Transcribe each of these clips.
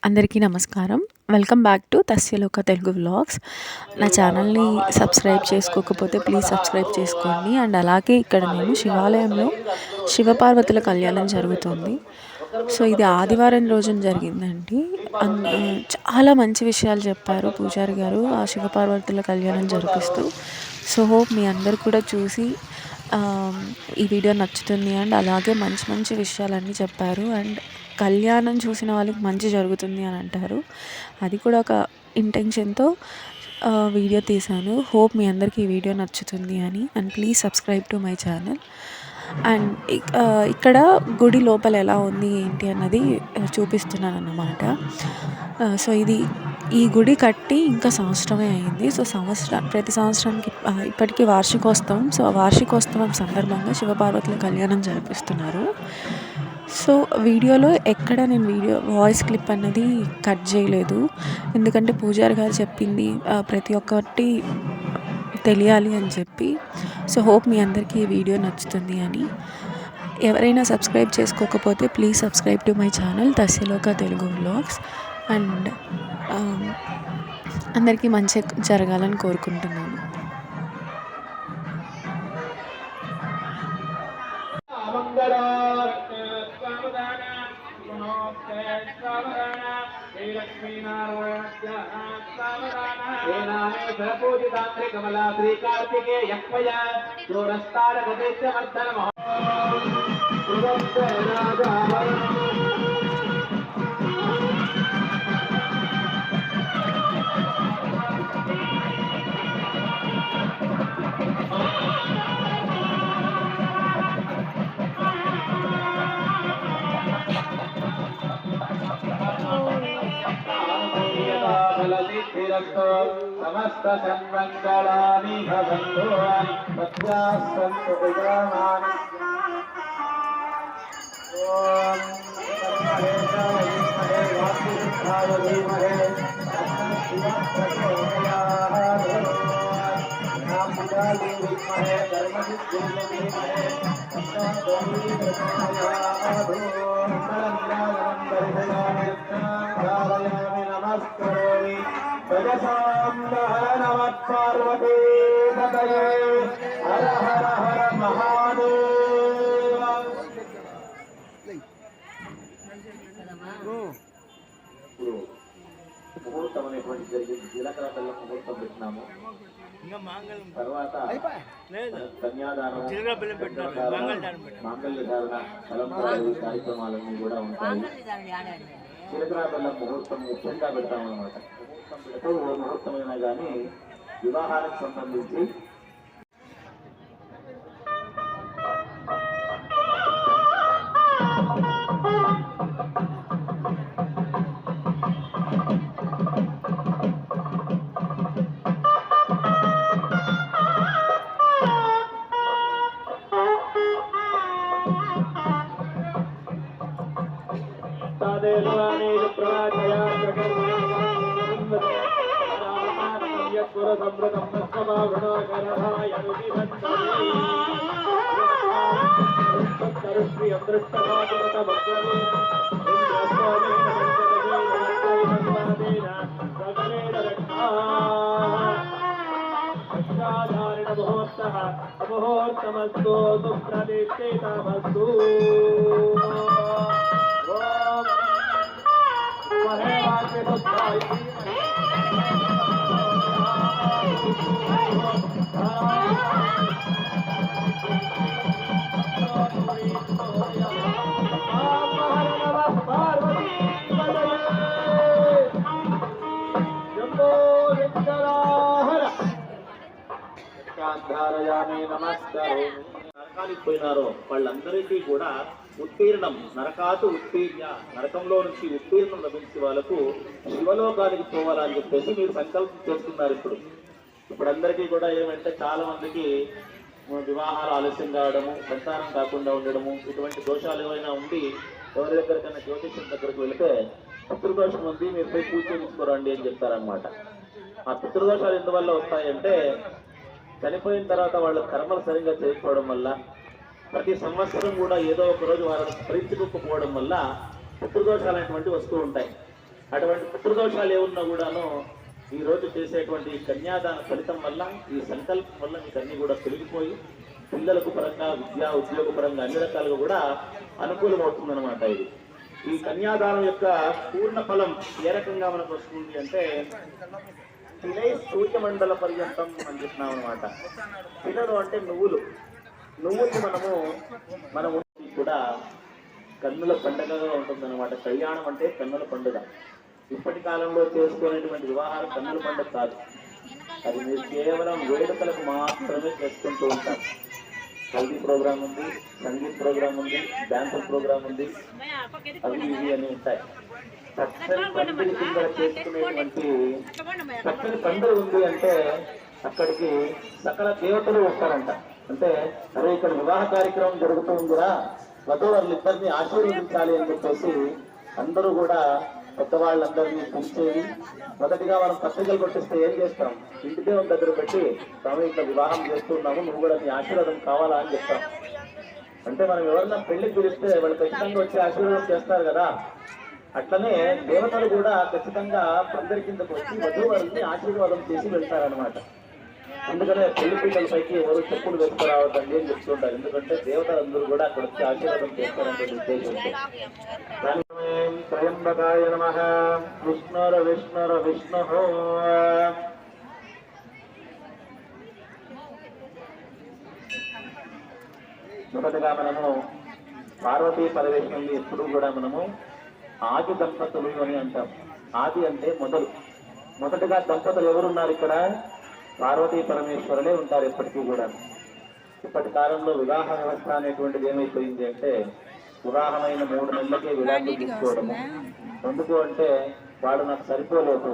అందరికీ నమస్కారం. Welcome back to Tasyaloka Telugu vlogs. నా ఛానల్‌ని సబ్స్క్రైబ్ చేసుకోకపోతే ప్లీజ్ సబ్స్క్రైబ్ చేసుకోండి. అండ్ అలాగే ఇక్కడ నేను శివాలయంలో శివపార్వతుల కళ్యాణం జరుగుతుంది. సో, ఇది ఆదివారం రోజున జరిగిందండి. చాలా మంచి విషయాలు చెప్పారు పూజారి గారు ఆ శివపార్వతుల కళ్యాణం జరిపిస్తూ. సో, హోప్ మీ అందరూ కూడా చూసి ఈ వీడియో నచ్చుతుంది. అండ్ అలాగే మంచి మంచి విషయాలన్నీ చెప్పారు. అండ్ కళ్యాణం చూసిన వాళ్ళకి మంచి జరుగుతుంది అని అంటారు. అది కూడా ఒక ఇంటెన్షన్‌తో వీడియో తీశాను. హోప్ మీ అందరికీ ఈ వీడియో నచ్చుతుంది అని. And please subscribe to my channel. And ఇక్కడ గుడి లోపల ఎలా ఉంది ఏంటి అన్నది చూపిస్తున్నానన్నమాట. సో, ఈ గుడి కట్టి ఇంకా సంవత్సరమే అయింది. సో, ప్రతి సంవత్సరానికి ఇప్పటికి వార్షికోత్సవం. సో, ఆ వార్షికోత్సవం సందర్భంగా శివపార్వతుల కళ్యాణం జరిపిస్తున్నారు. సో, వీడియోలో ఎక్కడ నేను వాయిస్ క్లిప్ అన్నది కట్ చేయలేదు. ఎందుకంటే పూజారి గారు చెప్పింది ప్రతి ఒక్కటి తెలియాలి అని చెప్పి. సో, హోప్ మీ అందరికీ ఈ వీడియో నచ్చుతుంది అని. ఎవరైనా సబ్స్క్రైబ్ చేసుకోకపోతే please subscribe to my channel Tasyaloka Telugu vlogs. And అందరికీ మంచి జరగాలని కోరుకుంటున్నాను. కమలా శ్రీ కార్తికేయ समस्त संमंगलानि भवन्तु सत्यासन्तु उदामानि ओम परमेश्वराय विद्महे वासुदेवाय धीमहि तन्नो नामदाय विद्महे धर्मसिद्धिये धीमहि तन्नो गौरी प्रचोदयात् ओम परमनामं दर्शयामि नमस्करोमि नमः पार्वती पतये हर हर हर महादेव ముహూర్తం అనేటువంటి జరిగింది. జీలకర్ర బెల్లం ముహూర్తం పెట్టినాము. తర్వాత కన్యాదానం, మాంగళ్య ధారణ, తలంబ్రాలు కార్యక్రమాలన్నీ కూడా ఉంటాయి. జీలకర్ర బెల్లం ముహూర్తం ముఖ్యంగా పెడతామన్నమాట. ముహూర్తం పెడితే ఏ ముహూర్తమైనా కానీ వివాహానికి సంబంధించి ముహూర్తమస్తు సుప్రతిష్ఠితమస్తు నరకానికి పోయినారో వాళ్ళందరికీ కూడా ఉత్తీర్ణం, నరకాతు ఉత్తీర్ణ, నరకంలో నుంచి ఉత్తీర్ణం లభించే వాళ్ళకు శివలోకానికి పోవాలని చెప్పేసి మీరు సంకల్పం చేస్తున్నారు. ఇప్పుడు అందరికీ కూడా ఏమంటే చాలా మందికి వివాహాలు ఆలస్యం కావడము, సంతానం కాకుండా ఉండడము, ఇటువంటి దోషాలు ఏమైనా ఉండి ఎవరి దగ్గరికైనా జ్యోతిష్యం దగ్గరకు వెళితే పితృదోషం ఉంది, మీరు పోయి పూజ చేసుకోరండి అని చెప్తారనమాట. ఆ పితృదోషాలు ఎందువల్ల వస్తాయంటే చనిపోయిన తర్వాత వాళ్ళ కర్మలు సరిగ్గా చేయకపోవడం వల్ల, ప్రతి సంవత్సరం కూడా ఏదో ఒక రోజు వాళ్ళని స్మరించుకోకపోవడం వల్ల పితృదోషాలు అనేటువంటివి వస్తూ ఉంటాయి. అటువంటి పితృదోషాలు ఏమున్నా కూడాను ఈ రోజు చేసేటువంటి కన్యాదాన ఫలితం వల్ల, ఈ సంకల్పం వల్ల మీకు అన్ని కూడా తొలగిపోయి పిల్లలకు పరంగా, విద్యా ఉద్యోగ పరంగా అన్ని రకాలుగా కూడా అనుకూలమవుతుందన్నమాట. ఇది ఈ కన్యాదానం యొక్క పూర్ణ ఫలం ఏ రకంగా మనకు వస్తుంది అంటే తిలై సూర్యమండల పర్యంతం అని చెప్తున్నాం అనమాట. తిలలు అంటే నువ్వుల్ని మనము కూడా కన్నుల పండుగగా ఉంటుందన్నమాట. కళ్యాణం అంటే కన్నుల పండుగ. ఇప్పటి కాలంలో చేసుకునేటువంటి వివాహాలు కన్నుల పండుగ కాదు, అది మీరు కేవలం వేడుకలకు మాత్రమే చేసుకుంటూ ఉంటారు. హల్దీ ప్రోగ్రామ్ ఉంది, సంగీత్ ప్రోగ్రామ్ ఉంది, డాన్సర్ ప్రోగ్రామ్ ఉంది, అవి ఇవి అని ఉంటాయి. చక్కని పందిరి కింద చేసుకునేటువంటి చక్కని పందిరి ఉంది అంటే అక్కడికి సకల దేవతలు వస్తారంట. అంటే అరే ఇక్కడ వివాహ కార్యక్రమం జరుగుతూ ఉందిరా, వధువులిద్దరిని ఆశీర్వదించాలి అని చెప్పేసి అందరూ కూడా పెద్దవాళ్ళందరినీ పిలిచేది. మొదటిగా మనం పత్రికలు కొట్టిస్తే ఏం చేస్తాం, ఇంటి దేవుని దగ్గర పెట్టి స్వామి ఇట్లా వివాహం చేస్తున్నాము, నువ్వు కూడా నీ ఆశీర్వాదం కావాలా అని చెప్తాం. అంటే మనం ఎవరన్నా పెళ్లికి పిలిస్తే వాళ్ళు ఖచ్చితంగా వచ్చి ఆశీర్వాదం చేస్తారు కదా, అట్లనే దేవతలు కూడా ఖచ్చితంగా పందిరి కిందకు వచ్చి వధువుని ఆశీర్వాదం చేసి వెళ్తారనమాట. అందుకనే పెళ్లి పిల్లల పైకి ఎవరు చెప్పులు వేసుకురావద్దండి అని చెప్తుంటారు. ఎందుకంటే దేవతలందరూ కూడా అక్కడ వచ్చి ఆశీర్వాదం చేస్తారనే ఉద్దేశంతో. త్రయంబకాయ నమః. విష్ణు మొదటగా మనము పార్వతీ పరమేశ్వరుని ఎప్పుడు కూడా మనము ఆది దంపతులు అని అంటాం. ఆది అంటే మొదటగా దంపతులు ఎవరున్నారు ఇక్కడ? పార్వతీ పరమేశ్వరులే ఉంటారు ఎప్పటికీ కూడా. ఇప్పటి కాలంలో వివాహ వ్యవస్థ అనేటువంటిది ఏమైపోయింది అంటే వివాహమైన 3 నెలలకే విడాకులు తీసుకోవడము. ఎందుకు అంటే వాడు నాకు సరిపోలేదు,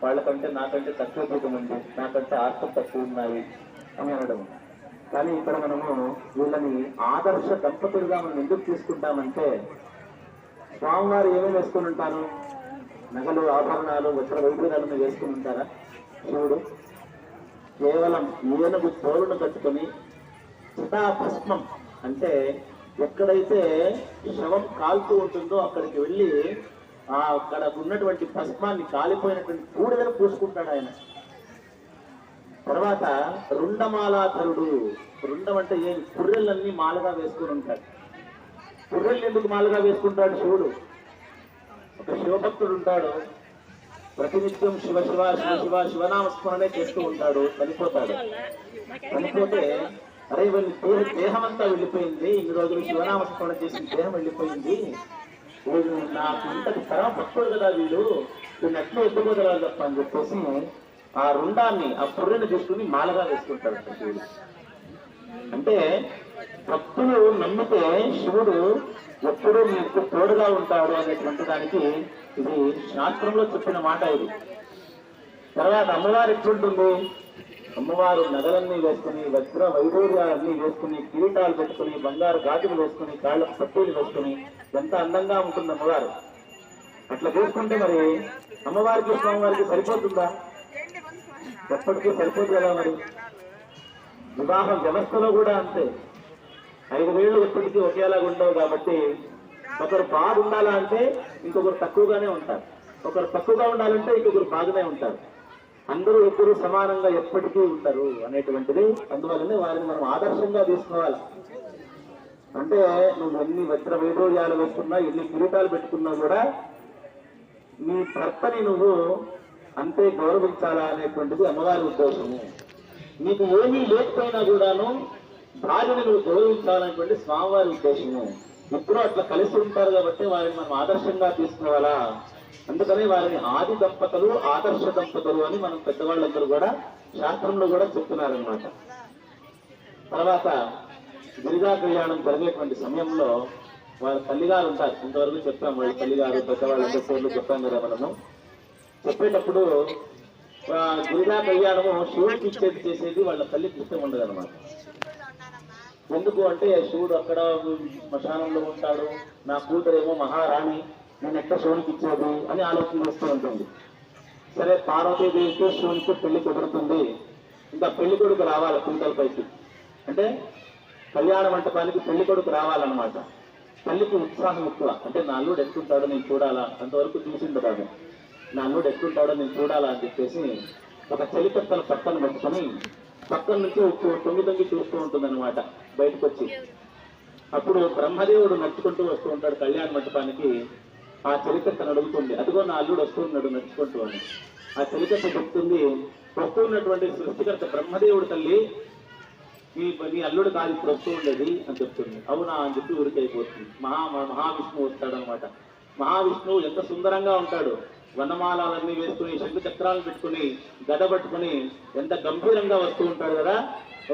వాళ్ళకంటే నాకంటే తక్కువ జీతం ఉంది, నాకంటే ఆస్తులు తక్కువ ఉన్నాయి అని అనడం. కానీ ఇక్కడ మనము వీళ్ళని ఆదర్శ దంపతులుగా మనం ఎందుకు తీసుకుంటామంటే స్వామివారు ఏమేమి వేసుకుని ఉంటారు? నగలు, ఆభరణాలు, వస్త్ర వైద్యాలను వేసుకుని ఉంటారా? శివుడు కేవలం ఏనుగు తోలును కట్టుకొని చితాభస్మం అంటే ఎక్కడైతే శవం కాలుతూ ఉంటుందో అక్కడికి వెళ్ళి అక్కడ ఉన్నటువంటి భస్మాన్ని, కాలిపోయినటువంటి బూడిదను పూసుకుంటాడు ఆయన. తర్వాత రుండమాలాధరుడు. రుండం అంటే ఏం? పుర్రెలన్నీ మాలగా వేసుకుని ఉంటాడు. పుర్రెలు ఎందుకు మాలగా వేసుకుంటాడు శివుడు? ఒక శివభక్తుడు ఉంటాడు, ప్రతినిత్యం శివ శివ శివ శివ శివనామస్మరణే చేస్తూ ఉంటాడు. చనిపోతే అరే వీళ్ళ దేహం అంతా వెళ్ళిపోయింది, ఇన్ని రోజులు శివనామస్మరణ చేసిన దేహం వెళ్ళిపోయింది, వీళ్ళు నాకు ఇంతటి పరమ భక్తుడు కదా, వీళ్ళు అట్లా ఎత్తుకోగలరు తప్ప అని చెప్పేసి ఆ రుండాన్ని, ఆ పుర్రెని తీసుకుని మాలగా వేసుకుంటాడు శివుడు. అంటే భక్తులు నమ్మితే శివుడు ఎప్పుడూ మీకు తోడుగా ఉంటాడు అనేటువంటి దానికి ఇది శాస్త్రంలో చెప్పిన మాట ఇది. తర్వాత అమ్మవారు ఎట్లుంటుంది? అమ్మవారు నగలన్నీ వేసుకుని, వజ్ర వైడూర్యాలన్నీ వేసుకుని, కిరీటాలు పెట్టుకుని, బంగారు గాజులు వేసుకుని, కాళ్ళకు పట్టీలు వేసుకుని ఎంత అందంగా ఉంటుంది అమ్మవారు. అట్లా చేసుకుంటే మరి అమ్మవారికి స్వామివారికి సరిపోతుందా? ఎప్పటికీ సరిపోదు కదా. మరి వివాహ వ్యవస్థలో కూడా అంతే. 5 వేళ్ళు ఎప్పటికీ ఒకేలాగా ఉండవు కాబట్టి ఒకరు బాగా ఉండాలా అంటే ఇంకొకరు తక్కువగానే ఉంటారు, ఒకరు తక్కువగా ఉండాలంటే ఇంకొకరు బాగానే ఉంటారు. అందరూ ఎప్పుడు సమానంగా ఎప్పటికీ ఉంటారు అనేటువంటిది. అందువల్లనే వారిని మనం ఆదర్శంగా తీసుకోవాలి. అంటే నువ్వు ఎన్ని వజ్ర వైడూర్యాలు వేసుకున్నా, ఎన్ని కిరీటాలు పెట్టుకున్నా కూడా నీ భర్తని నువ్వు అంతే గౌరవించాలా అనేటువంటిది అమ్మవారి ఉద్దేశము. నీకు ఏమీ లేకపోయినా కూడాను భార్యని నువ్వు గౌరవించాలనేటువంటి స్వామివారి ఉద్దేశము. ఇద్దరు అట్లా కలిసి ఉంటారు కాబట్టి వారిని మనం ఆదర్శంగా తీసుకోవాలా. అందుకని వారిని ఆది దంపతులు, ఆదర్శ దంపతులు అని మనం పెద్దవాళ్ళందరూ కూడా శాస్త్రంలో కూడా చెప్తున్నారనమాట. తర్వాత గిరిజా కళ్యాణం జరిగేటువంటి సమయంలో వాళ్ళ తల్లిగారు ఉంటారు. ఇంతవరకు చెప్పాం, వాళ్ళ తల్లిగారు, పెద్దవాళ్ళందరూ పేర్లు చెప్పాం కదా మనము. చెప్పేటప్పుడు గిరిజా కళ్యాణము శివుడికి ఇచ్చేది చేసేది వాళ్ళ తల్లికి ఇష్టం ఉండదు అనమాట. ఎందుకు అంటే శివుడు అక్కడ శ్మశానంలో ఉంటాడు, నా కూతురేమో మహారాణి, నేను ఎట్లా శివునికి ఇచ్చేది అని ఆలోచన చేస్తూ ఉంటుంది. సరే పార్వతీదేవికి శివునికి పెళ్లి కుదురుతుంది, ఇంకా పెళ్లి కొడుకు రావాలి పీటల పైకి, అంటే కళ్యాణ మంటపానికి పెళ్లి కొడుకు రావాలన్నమాట. తల్లికి ఉత్సాహం ఎక్కువ. అంటే నా అల్లుడు ఎట్టుంటాడో నేను చూడాలా, అంతవరకు చూసిండదు ఆమె. నా అల్లుడు ఎట్టుంటాడో నేను చూడాలా అని చెప్పేసి ఒక చెలికత్తను పక్కన పెట్టుకొని పక్కన నుంచి తొంగి తొంగి చూస్తూ ఉంటుందన్నమాట బయటకు వచ్చి. అప్పుడు బ్రహ్మదేవుడు నడుచుకుంటూ వస్తూ ఉంటాడు కళ్యాణ మంటపానికి. ఆ చెలికత్తను అడుగుతుంది, అదిగో నా అల్లుడు వస్తున్నాడు నడుచుకుంటూ అని. ఆ చెలికత్త చెప్తుంది, వస్తూ ఉన్నటువంటి సృష్టికర్త బ్రహ్మదేవుడు తల్లి, నీ అల్లుడు కాదు ఇప్పుడు వస్తూ ఉండేది అని చెప్తుంది. అవునా అని చెప్పి ఊరికైపోతుంది. మహావిష్ణువు వస్తాడనమాట. మహావిష్ణువు ఎంత సుందరంగా ఉంటాడు, వనమాలన్నీ వేసుకుని శంకు చక్రాలు పెట్టుకుని గద పట్టుకుని ఎంత గంభీరంగా వస్తూ ఉంటాడు కదా.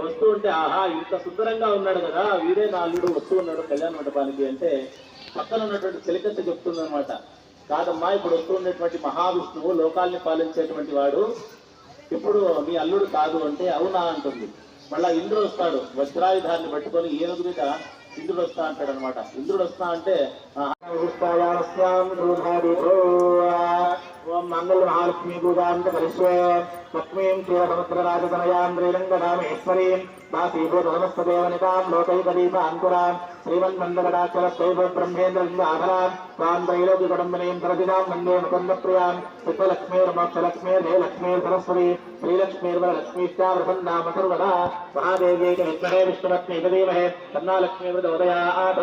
వస్తూ ఉంటే ఆహా ఇంత సుందరంగా ఉన్నాడు కదా, వీడే నా అల్లుడు వస్తూ ఉన్నాడు కళ్యాణ మండపానికి అంటే పక్కన ఉన్నటువంటి చెలికత్త చెప్తుంది అనమాట. కాదమ్మా, ఇప్పుడు వస్తూ ఉండేటువంటి మహావిష్ణువు లోకాల్ని పాలించేటువంటి వాడు, ఇప్పుడు నీ అల్లుడు కాదు అంటే అవునా అంటుంది. మళ్ళా ఇంద్రుడు వస్తాడు వజ్రాయుధాన్ని పట్టుకొని ఏనుగు మీద ఇంద్రుడు వస్తా అంటాడు అనమాట. ఇంద్రుడు వస్తా అంటే ఓం మంగళ మహాలక్ష్మీ పూజాంత కలిశ్వే లక్ష్మీం క్షీరసముద్రరాజతనయాం శ్రీరంగరామేశ్వరీం దాసీభూత సమస్తదేవనితాం లోకైకదీప అంకురాం శ్రీమన్మందకటాక్షరస్తైవ బ్రహ్మేంద్రలింగాధరాం తాం త్రైలోక్యకుటుంబినీం ప్రతిదాం వందే ముకుందప్రియాం సిద్ధలక్ష్మీర్మోక్షలక్ష్మీర్హే లక్ష్మీర్ సరస్వతి శ్రీలక్ష్మీర్వరలక్ష్మీశ్చా వృషన్నామ సర్వదా మహాదేవ్యై విద్మహే విష్ణుపత్ని ధీమహే తన్నా లక్ష్మీ వృదోదయాత్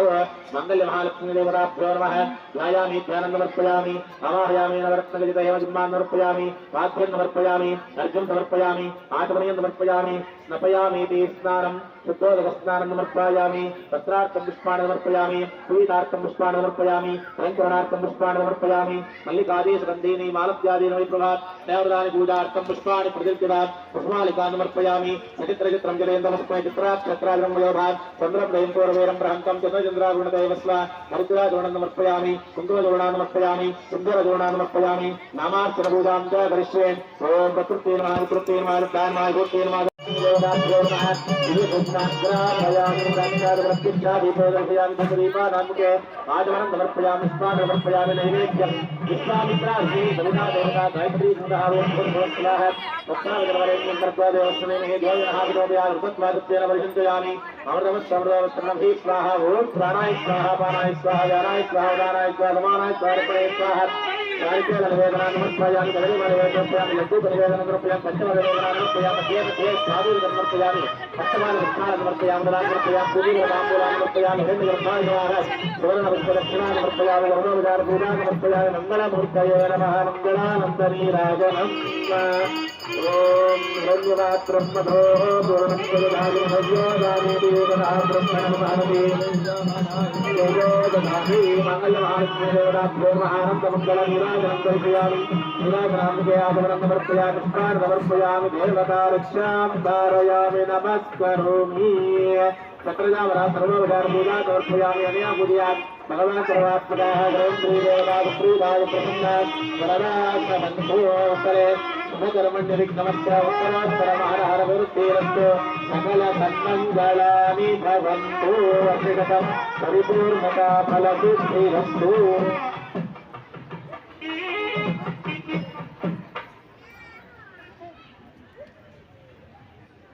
మంగళ మహాలక్ష్మీ దేవతాభ్యో నమః ధ్యాయామి ధ్యానం సమర్పయామి ఆవాహయామి నవరత్నగజితయమజిమ్మాన్ సమర్పయామి పాత్రం సమర్పయామి అర్ఘ్యం సమర్పయామి ఆచమనీయం సమర్పయామి స్నపయామీతి స్నానం శుద్ధోదక స్నానం సమర్పయామి వస్త్రార్థం పుష్పాన్ని సమర్పయామి పూయితార్థం పుష్పాన్ని సమర్పయామి అలంకరణార్థం పుష్పాన్ని సమర్పయామి మల్లికాది సుగంధీని మాలత్యాదీని వైప్రభాత్ దేవదాని పూజార్థం పుష్పాన్ని ప్రతిల్పిదాం పుష్పాలికాన్ని సమర్పయామి సచిత్రచిత్రం జలేంద్రమస్మై చిత్రాక్షత్రాగ్రం వయోభాత్ చంద్రం దయం పూర్వేరం ప్రహంతం చంద్రచంద్రాగుణదైవస్వ మరుద్రాజోణం సమర్పయామి కుంకుమజోణాన్ని సమర్పయామి సుందరజోణాన్ని సమర్పయామి నామార్చన పూజాం చ కరిష్యే ఓం ప్రకృతి నమః వికృతి నమః రుద్రాయ భూతే నమః ఆచమనం సమర్పయామి స్నానం సమర్పయామి నైవేద్యం విశ్వామిత్రాగ్ని సవితా దేవతా గాయత్రీ వర్షించయామి అమృతమస్సమృతమస్సన్నభి స్వాహ ఓం ప్రాణాయ స్వాహ పానాయ స్వాహ వ్యానాయ స్వాహ ఉదానాయ స్వాహ సమానాయ స్వాహ స్వాహ నారికేళ నివేదనాన్ని సమర్పయామి కదలీమ నివేదనం సమర్పయామి లడ్డూ నివేదనం సమర్పయామి పంచమ నివేదనాన్ని సమర్పయామి మధ్య సాధువులు సమర్పయామి పట్టమాన వృక్షాన్ని సమర్పయామి దళాన్ని సమర్పయామి పూజలు తాంబూలాన్ని సమర్పయామి హిందూ గ్రంథాయ సువర్ణ దక్షిణాన్ని సమర్పయామి వరుణోపచార పూజాన్ని సమర్పయామి మంగళమూర్తయే నమః మంగళానందనీ రాజనం ఓం హిరణ్యమాత్రం మధో పూర్ణం జగదాది భవ్యోదామి దేవతా బ్రహ్మణ భారతి మంగళ మహాలక్ష్మీ దేవతాభ్యో మహానంద మంగళ నీరాజనం దర్శయామి నీరాజనాంబికే ఆచమనం సమర్పయామి పుష్పాన్ని సమర్పయామి దేవతా రక్షాం ధారయామి నమస్కరోమి చక్రజావరా సర్వోపచార పూజా సమర్పయామి అనయా పూజయామి భగవాన్ సర్వాత్మకాః గ్రహం శ్రీదేవతా సుప్రీదాయ ప్రసన్నా వరదాసరే శుభకర్మణ్య విఘ్నమస్య ఉత్తరోత్తరమహరహర విరుద్ధేరస్తు సకల సన్మంగళాని భవంతు అభిగతం పరిపూర్ణతా ఫలసిద్ధిరస్తు.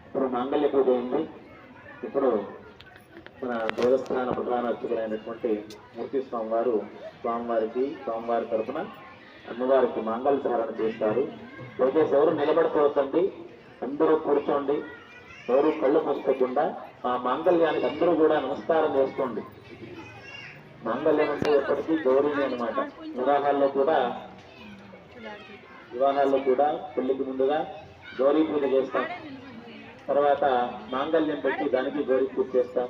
ఇప్పుడు మాంగళ్య పూజ అయింది. ఇప్పుడు మన దేవస్థాన ప్రధాన అర్చకులైనటువంటి మూర్తి స్వామివారి తరఫున అమ్మవారికి మాంగళ్య ధారణ చేస్తారు. దయచేసి ఎవరు నిలబడిపోతుంది, అందరూ కూర్చోండి, ఎవరు కళ్ళు మూసుకోకుండా ఆ మాంగళ్యానికి అందరూ కూడా నమస్కారం చేసుకోండి. మాంగళ్యం అంటే ఎప్పటికీ గౌరీని అనమాట. వివాహాల్లో కూడా పెళ్లికి ముందుగా గౌరీ పూజ చేస్తాం, తర్వాత మాంగళ్యం పెట్టి దానికి గౌరీ పూజ చేస్తాం,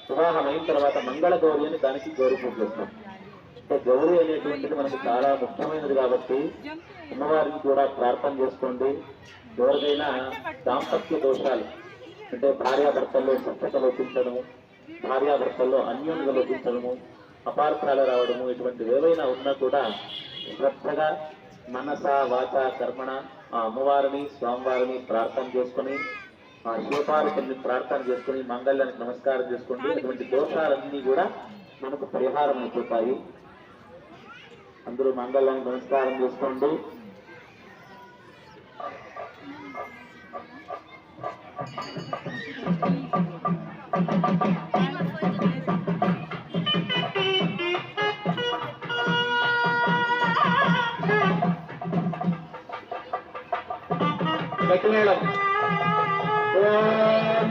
వివాహం అయిన తర్వాత మంగళ గౌరీ అని దానికి గౌరీ పూజ చేస్తాం. అంటే గౌరీ అనేటువంటిది మనకు చాలా ముఖ్యమైనది కాబట్టి అమ్మవారిని కూడా ప్రార్థన చేసుకోండి. ఎవరికైనా దాంపత్య దోషాలు అంటే భార్యాభర్తల్లో స్వచ్ఛత లోపించడము, భార్యాభర్తల్లో అన్యోన్యత లోపించడము, అపార్థాలు రావడము, ఇటువంటివి ఏవైనా ఉన్నా కూడా శ్రద్ధగా మనస వాచ కర్మణ ఆ అమ్మవారిని స్వామివారిని ప్రార్థన చేసుకుని ఆ శివపార్వతుల్ని ప్రార్థన చేసుకుని మంగళ్యానికి నమస్కారం చేసుకోండి. అటువంటి దోషాలన్నీ కూడా మనకు పరిహారం అయిపోతాయి. అందరూ మంగళ్యానికి నమస్కారం చేసుకోండి. గట్టిమేళం. ఓం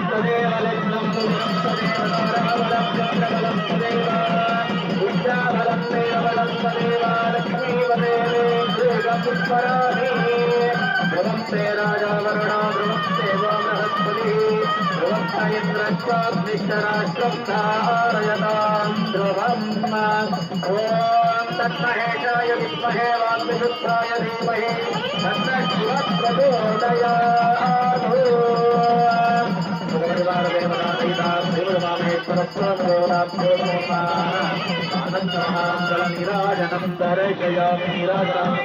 తదేవ లగ్నం తదేవ తారాబలం చంద్రబలం తదేవ విద్యాబలం దేవబలం తదేవ లక్ష్మీపదేవేంద్రియం పుష్కరాణి. ధ్రువంతే రాజా వరుణో ధ్రువంతే వో బృహస్పతి ధ్రువంత ఇంద్రశ్చాగ్నిశ్చరాష్ట్రం ధారయతాం ధ్రువం. ఓం తన్మహేశాయ విద్మహే వాగ్విశుద్ధాయ ధీమహి తన్నో శివః ప్రచోదయాత్. నీరాజనం దర్శయామి నీరాజనామి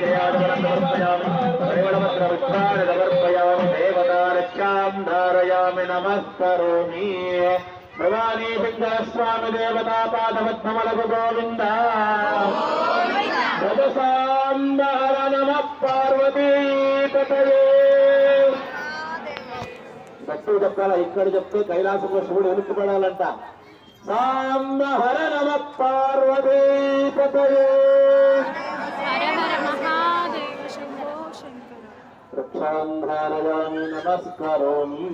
పరిమళమత్రపుష్పాణి దేవతారక్షాం ధారయామి నమస్కరోమి. భవానీ పింగళస్వామి దేవతా పాదపద్మమలగు గోవింద భజసాంబహర నమః పార్వతీపతయే. భక్తులు చెప్పాలా, ఇక్కడ చెప్తే కైలాసంలో శివుడు వెనుకబడాలంట. సాంబహర నమః పార్వతీపతయే. వృక్షాంధారయామి నమస్కరోమి.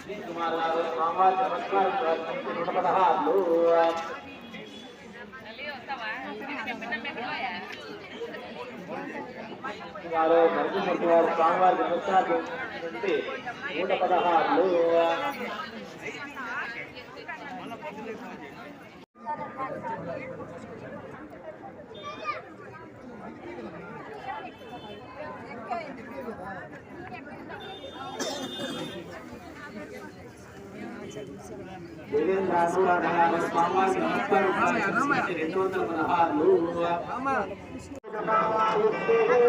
కుమార్ గారు స్వామివారి నమస్కారం ప్రార్థించి 116 గారు నరసింహమూర్తి గారు స్వామివారి నమస్కారం నుండి 116 దేవేంద్ర అనురాధ స్వామివారి నమస్కారం ప్రార్థించి 216